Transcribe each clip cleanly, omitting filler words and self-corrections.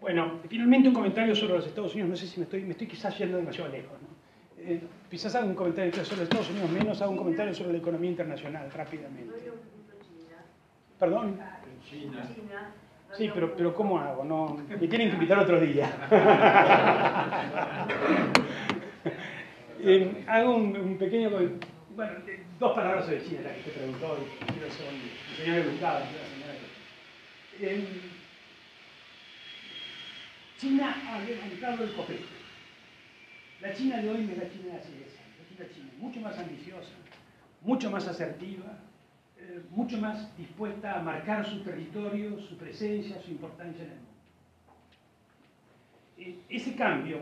Bueno, finalmente un comentario sobre los Estados Unidos. No sé si me estoy quizás yendo demasiado lejos, ¿no? Quizás hago un comentario sobre los Estados Unidos menos, hago un comentario sobre la economía internacional rápidamente. ¿Perdón? China. Sí, pero ¿cómo hago? No, me tienen que invitar otro día. Hago un pequeño... Bueno, dos palabras sobre China, la que te preguntó, y quiero ser un señor educado. China ha levantado el copete. La China de hoy no es la China de hace 10 años. Es una China mucho más ambiciosa, mucho más asertiva, mucho más dispuesta a marcar su territorio, su presencia, su importancia en el mundo. Ese cambio,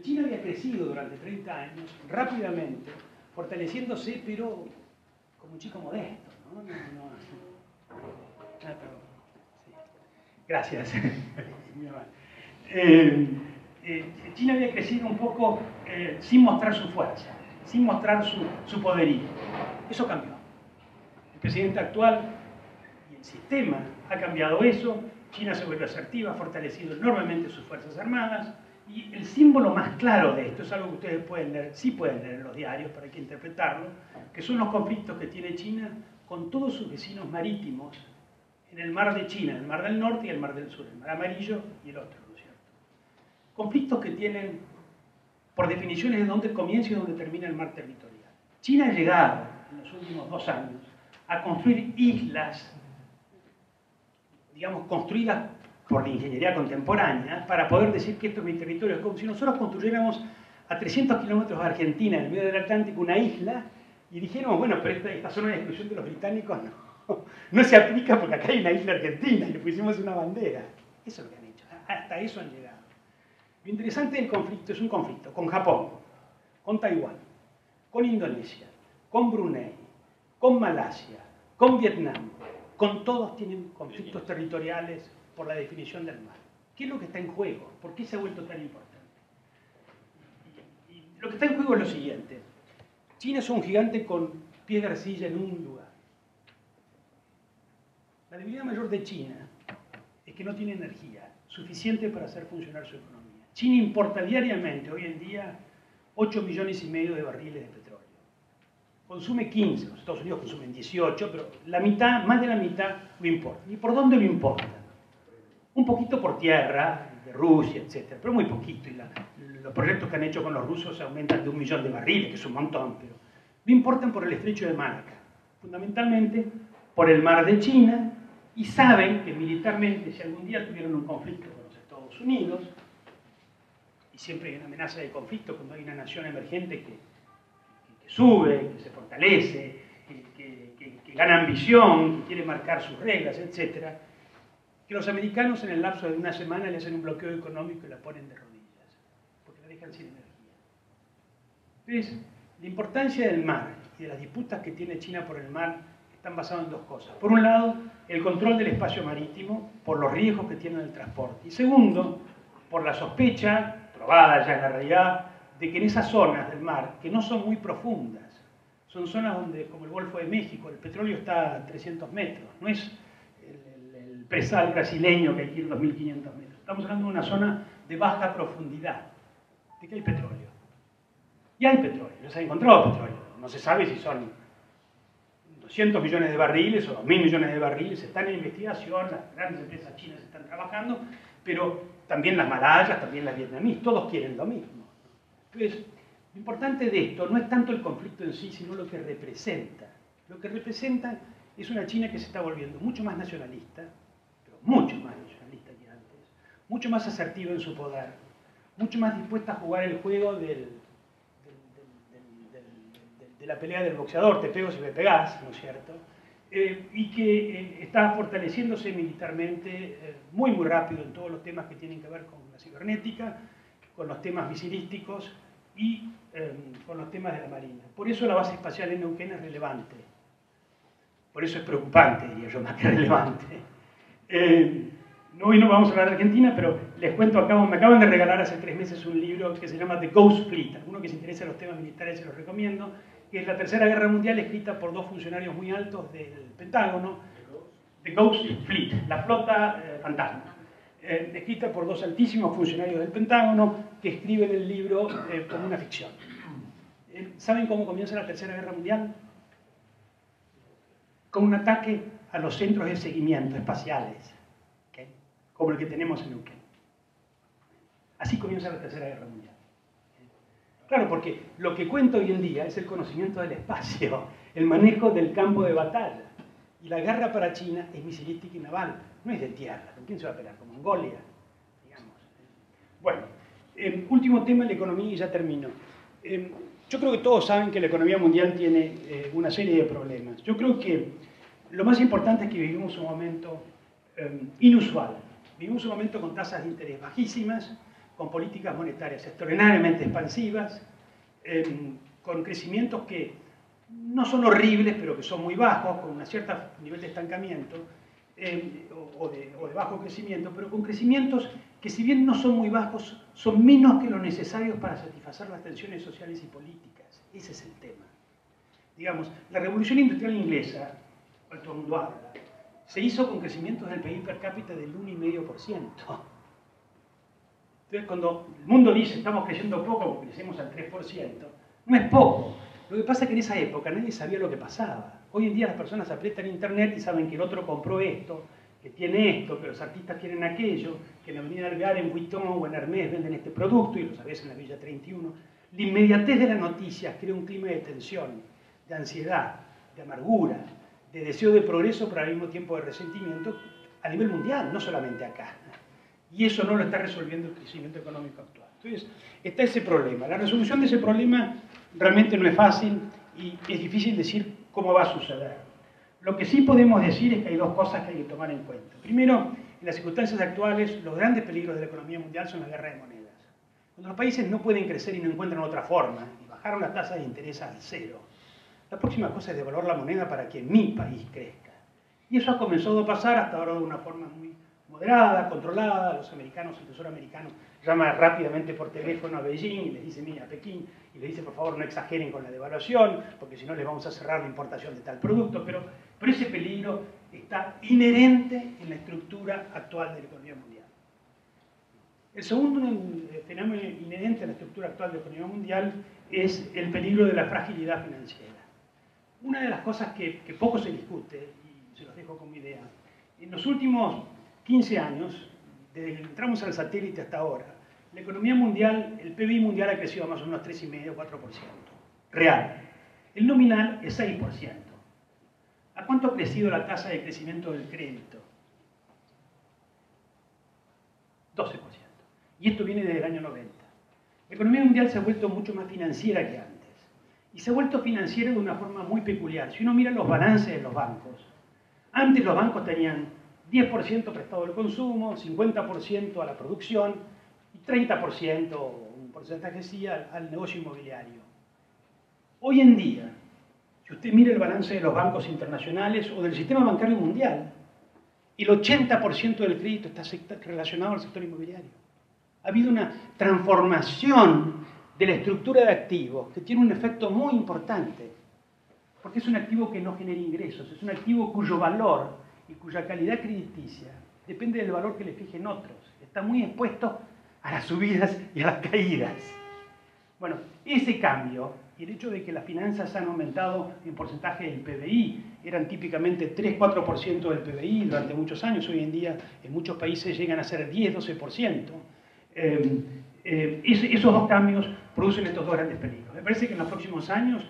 China había crecido durante 30 años rápidamente, fortaleciéndose, pero como un chico modesto, ¿no? Perdón. Sí. Gracias. Muy amable. China había crecido un poco sin mostrar su fuerza, sin mostrar su poderío. Eso cambió. El presidente actual y el sistema ha cambiado eso. China se vuelve asertiva, ha fortalecido enormemente sus fuerzas armadas. Y el símbolo más claro de esto es algo que ustedes pueden leer, sí pueden leer en los diarios, pero hay que interpretarlo, que son los conflictos que tiene China con todos sus vecinos marítimos en el mar de China, el mar del norte y el mar del sur, el mar amarillo y el otro. Conflictos que tienen, por definiciones, de dónde comienza y dónde termina el mar territorial. China ha llegado, en los últimos 2 años, a construir islas, digamos, construidas por la ingeniería contemporánea, para poder decir que esto es mi territorio. Es como si nosotros construyéramos a 300 kilómetros de Argentina, en el medio del Atlántico, una isla, y dijéramos, bueno, pero esta zona de exclusión de los británicos no se aplica porque acá hay una isla argentina, y le pusimos una bandera. Eso es lo que han hecho. Hasta eso han llegado. Lo interesante del conflicto es un conflicto con Japón, con Taiwán, con Indonesia, con Brunei, con Malasia, con Vietnam. Con todos tienen conflictos territoriales por la definición del mar. ¿Qué es lo que está en juego? ¿Por qué se ha vuelto tan importante? Y lo que está en juego es lo siguiente. China es un gigante con pies de arcilla en un lugar. La debilidad mayor de China es que no tiene energía suficiente para hacer funcionar su economía. China importa diariamente, hoy en día, 8,5 millones de barriles de petróleo. Consume 15, los Estados Unidos consumen 18, pero la mitad, más de la mitad, lo importa. ¿Y por dónde lo importa? Un poquito por tierra, de Rusia, etc. Pero muy poquito. Y los proyectos que han hecho con los rusos aumentan de 1 millón de barriles, que es un montón, pero lo importan por el estrecho de Malaca. Fundamentalmente por el mar de China, y saben que militarmente, si algún día tuvieron un conflicto con los Estados Unidos, y siempre hay una amenaza de conflicto cuando hay una nación emergente que sube, que se fortalece, que gana ambición, que quiere marcar sus reglas, etc., que los americanos en el lapso de una semana le hacen un bloqueo económico y la ponen de rodillas, porque la dejan sin energía. Entonces, la importancia del mar y de las disputas que tiene China por el mar están basadas en 2 cosas. Por un lado, el control del espacio marítimo, por los riesgos que tiene el transporte. Y segundo, por la sospecha, probada ya en la realidad, de que en esas zonas del mar, que no son muy profundas, son zonas donde, como el Golfo de México, el petróleo está a 300 metros, no es el presal brasileño que hay que ir 2.500 metros. Estamos hablando de una zona de baja profundidad, de que hay petróleo. Y hay petróleo, ya se ha encontrado petróleo. No se sabe si son 200 millones de barriles o 2.000 millones de barriles, están en investigación, las grandes empresas chinas están trabajando, pero también las malayas, también las vietnamíes, todos quieren lo mismo. Entonces, lo importante de esto no es tanto el conflicto en sí, sino lo que representa. Lo que representa es una China que se está volviendo mucho más nacionalista, pero mucho más nacionalista que antes, mucho más asertiva en su poder, mucho más dispuesta a jugar el juego de la pelea del boxeador, te pego si me pegás, ¿no es cierto? Y que está fortaleciéndose militarmente muy rápido en todos los temas que tienen que ver con la cibernética, con los temas misilísticos y con los temas de la Marina. Por eso la base espacial en Neuquén es relevante. Por eso es preocupante, diría yo, más que relevante. Hoy no vamos a hablar de Argentina, pero les cuento, me acaban de regalar hace 3 meses un libro que se llama The Ghost Fleet. Alguno que se interese en los temas militares se los recomiendo. Que es la Tercera Guerra Mundial, escrita por 2 funcionarios muy altos del Pentágono. The Ghost Fleet, la flota fantasma. escrita por dos altísimos funcionarios del Pentágono que escriben el libro como una ficción. ¿Saben cómo comienza la Tercera Guerra Mundial? Con un ataque a los centros de seguimiento espaciales, ¿okay? Como el que tenemos en Neuquén. Así comienza la Tercera Guerra Mundial. Claro, porque lo que cuenta hoy en día es el conocimiento del espacio, el manejo del campo de batalla. Y la guerra para China es misilística y naval, no es de tierra. ¿Con quién se va a pelear? ¿Con Mongolia? Digamos. Bueno, último tema, la economía, y ya termino. Yo creo que todos saben que la economía mundial tiene una serie de problemas. Yo creo que lo más importante es que vivimos un momento inusual. Vivimos un momento con tasas de interés bajísimas, con políticas monetarias extraordinariamente expansivas, con crecimientos que no son horribles, pero que son muy bajos, con un cierto nivel de estancamiento o de bajo crecimiento, pero con crecimientos que, si bien no son muy bajos, son menos que lo necesarios para satisfacer las tensiones sociales y políticas. Ese es el tema. Digamos, la revolución industrial inglesa, cual todo el mundo habla, se hizo con crecimientos del PIB per cápita del 1,5%. Entonces, cuando el mundo dice estamos creciendo poco porque crecemos al 3%, no es poco. Lo que pasa es que en esa época nadie sabía lo que pasaba. Hoy en día las personas aprietan internet y saben que el otro compró esto, que tiene esto, que los artistas tienen aquello, que en la Avenida Alvear, en Vuitton o en Hermès venden este producto y lo sabés en la Villa 31. La inmediatez de las noticias crea un clima de tensión, de ansiedad, de amargura, de deseo de progreso, pero al mismo tiempo de resentimiento a nivel mundial, no solamente acá. Y eso no lo está resolviendo el crecimiento económico actual. Entonces, está ese problema. La resolución de ese problema realmente no es fácil y es difícil decir cómo va a suceder. Lo que sí podemos decir es que hay dos cosas que hay que tomar en cuenta. Primero, en las circunstancias actuales, los grandes peligros de la economía mundial son la guerra de monedas. Cuando los países no pueden crecer y no encuentran otra forma, y bajaron las tasas de interés al cero, la próxima cosa es devaluar la moneda para que mi país crezca. Y eso ha comenzado a pasar hasta ahora de una forma muy moderada, controlada. Los americanos, el Tesoro americano, llama rápidamente por teléfono a Beijing y les dice, mira, a Pekín, y le dice, por favor, no exageren con la devaluación, porque si no les vamos a cerrar la importación de tal producto. Pero ese peligro está inherente en la estructura actual de la economía mundial. El segundo fenómeno inherente a la estructura actual de la economía mundial es el peligro de la fragilidad financiera. Una de las cosas que poco se discute, y se los dejo como idea, en los últimos 15 años, desde que entramos al satélite hasta ahora, la economía mundial, el PBI mundial ha crecido más o menos 3,5 o 4%. Real. El nominal es 6%. ¿A cuánto ha crecido la tasa de crecimiento del crédito? 12%. Y esto viene desde el año 90. La economía mundial se ha vuelto mucho más financiera que antes. Y se ha vuelto financiera de una forma muy peculiar. Si uno mira los balances de los bancos, antes los bancos tenían 10% prestado al consumo, 50% a la producción y 30%, un porcentaje sí, al negocio inmobiliario. Hoy en día, si usted mira el balance de los bancos internacionales o del sistema bancario mundial, el 80% del crédito está relacionado al sector inmobiliario. Ha habido una transformación de la estructura de activos que tiene un efecto muy importante, porque es un activo que no genera ingresos, es un activo cuyo valor y cuya calidad crediticia depende del valor que le fijen otros. Está muy expuesto a las subidas y a las caídas. Bueno, ese cambio y el hecho de que las finanzas han aumentado en porcentaje del PBI, eran típicamente 3-4% del PBI durante muchos años, hoy en día en muchos países llegan a ser 10-12%. Esos dos cambios producen estos dos grandes peligros. Me parece que en los próximos años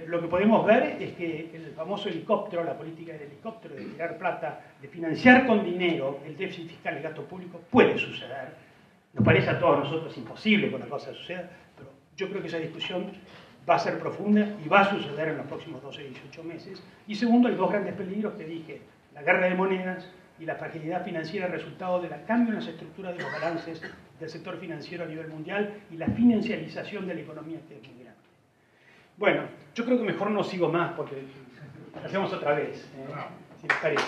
lo que podemos ver es que el famoso helicóptero, la política del helicóptero, de tirar plata, de financiar con dinero el déficit fiscal y el gasto público, puede suceder. Nos parece a todos nosotros imposible que una cosa suceda, pero yo creo que esa discusión va a ser profunda y va a suceder en los próximos 12 y 18 meses. Y segundo, hay dos grandes peligros que dije, la guerra de monedas y la fragilidad financiera resultado del cambio en las estructuras de los balances del sector financiero a nivel mundial y la financiarización de la economía que es muy grande. Bueno, yo creo que mejor no sigo más porque lo hacemos otra vez, si les parece.